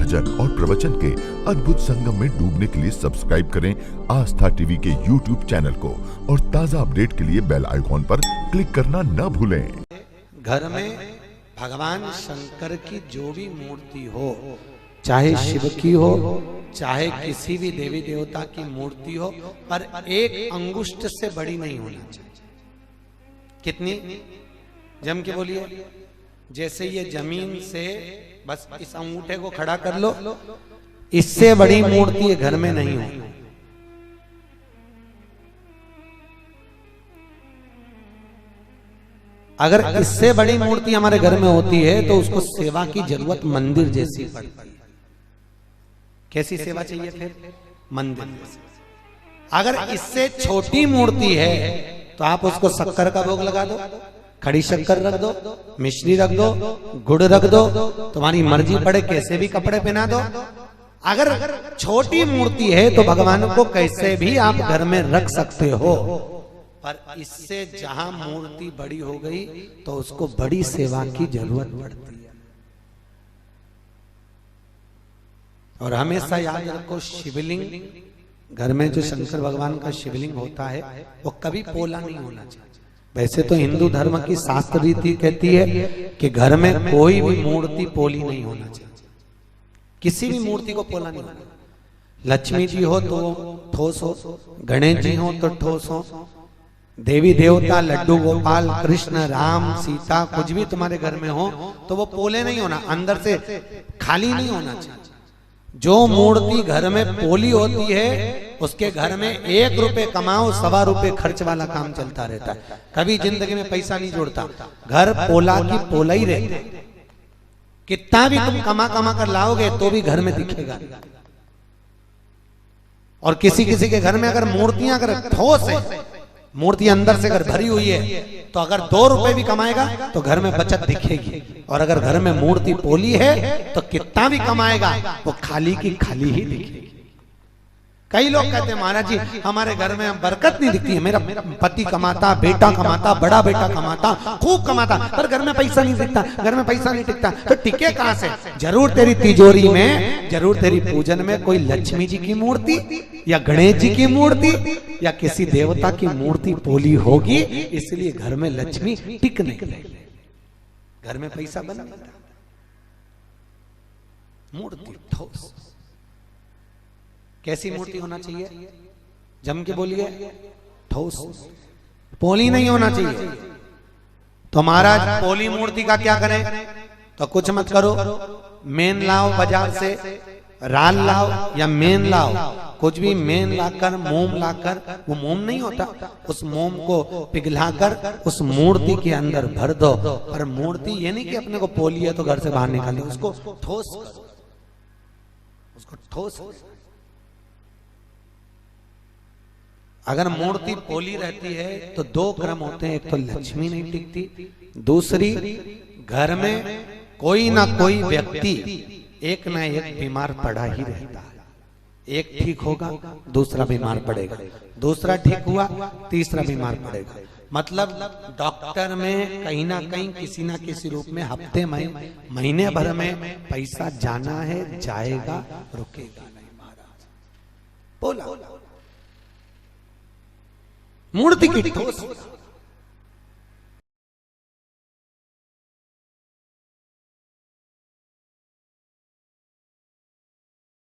भजन और प्रवचन के अद्भुत संगम में डूबने के लिए सब्सक्राइब करें आस्था टीवी के यूट्यूब चैनल को और ताज़ा अपडेट के लिए बेल आइकॉन पर क्लिक करना न भूलें। घर में भगवान शंकर की जो भी मूर्ति हो, चाहे शिव की हो चाहे किसी भी देवी देवता की मूर्ति हो, पर एक अंगुष्ठ से बड़ी नहीं होना चाहिए। कितनी? जम के बोलिए। जैसे ये जमीन से बस इस अंगूठे को खड़ा कर लो, इससे बड़ी मूर्ति घर में नहीं हो। अगर इससे बड़ी मूर्ति हमारे घर में होती है तो उसको सेवा की जरूरत मंदिर जैसी पड़ती है। कैसी सेवा चाहिए फिर? मंदिर जैसी। अगर इससे छोटी मूर्ति है तो आप उसको शक्कर का भोग लगा दो, खड़ी शक्कर रख दो, मिश्री रख दो, गुड़ रख दो, तुम्हारी मर्जी पड़े कैसे भी कपड़े पहना दो। अगर छोटी मूर्ति है तो भगवान को कैसे भी आप घर में रख सकते हो, पर इससे जहां मूर्ति बड़ी हो गई तो उसको बड़ी सेवा की जरूरत पड़ती है। और हमेशा याद रखो, शिवलिंग घर में जो शंकर भगवान का शिवलिंग होता है वो कभी पोला नहीं होना चाहिए। वैसे तो हिंदू धर्म की शास्त्र रीति कहती है कि घर में कोई भी मूर्ति पोली नहीं होना चाहिए, किसी भी मूर्ति को पोला नहीं होना। लक्ष्मी जी हो तो ठोस हो, गणेश जी हो तो ठोस हो, देवी देवता लड्डू गोपाल कृष्ण राम सीता कुछ भी तुम्हारे घर में हो तो वो पोले नहीं होना, अंदर से खाली नहीं होना चाहिए। जो मूर्ति घर में पोली होती है उसके घर में 1 रुपए कमाओ 1.25 रुपए खर्च वाला काम चलता रहता है, कभी जिंदगी में पैसा नहीं जोड़ता। घर पोला की पोला ही रहता है, कितना भी तुम कमा कर लाओगे तो भी घर में दिखेगा। और किसी किसी के घर में अगर मूर्तियां अगर ठोस है, मूर्ति अंदर से अगर भरी हुई है तो अगर 2 रुपए भी कमाएगा तो घर में बचत दिखेगी। और अगर घर में मूर्ति पोली है तो कितना भी कमाएगा वो खाली की खाली ही दिखेगी। कई लोग कहते हैं महाराज जी हमारे घर में बरकत नहीं दिखती है, मेरा पति कमाता, बेटा कमाता, बड़ा बेटा कमाता, खूब कमाता, पर घर में पैसा नहीं दिखता, घर में पैसा नहीं टिकता। तो टिके कहां से? जरूर तेरी तिजोरी में, जरूर तेरी पूजन में कोई लक्ष्मी जी की मूर्ति या गणेश जी की मूर्ति या किसी देवता की मूर्ति पोली होगी, इसलिए घर में लक्ष्मी टिक नहीं रही, घर में पैसा बन नहीं रहा। मूर्ति ठोस। कैसी मूर्ति होना चाहिए? जम के बोलिए। ठोस, पोली नहीं होना चाहिए। तो महाराज पोली मूर्ति का क्या करें? तो कुछ मत करो, मेन लाओ बाजार से, राल लाओ या मेन लाओ, कुछ भी मेन लाकर, मोम लाकर, वो मोम नहीं होता, उस मोम को पिघलाकर उस मूर्ति के अंदर भर दो। पर मूर्ति ये नहीं कि अपने को पोली है तो घर से बाहर निकाले, उसको ठोस करो, उसको ठोस। अगर मूर्ति पोली रहती है तो 2 क्रम होते हैं, एक तो लक्ष्मी नहीं टिकती, दूसरी घर में कोई ना कोई व्यक्ति एक ना एक बीमार पड़ा ही रहता है। एक ठीक होगा दूसरा बीमार पड़ेगा, दूसरा ठीक हुआ तीसरा बीमार पड़ेगा। मतलब डॉक्टर में कहीं ना कहीं किसी ना किसी रूप में हफ्ते में महीने भर में पैसा जाना है, जाएगा, रुकेगा नहीं महाराज। बोला मूर्ति की ठोस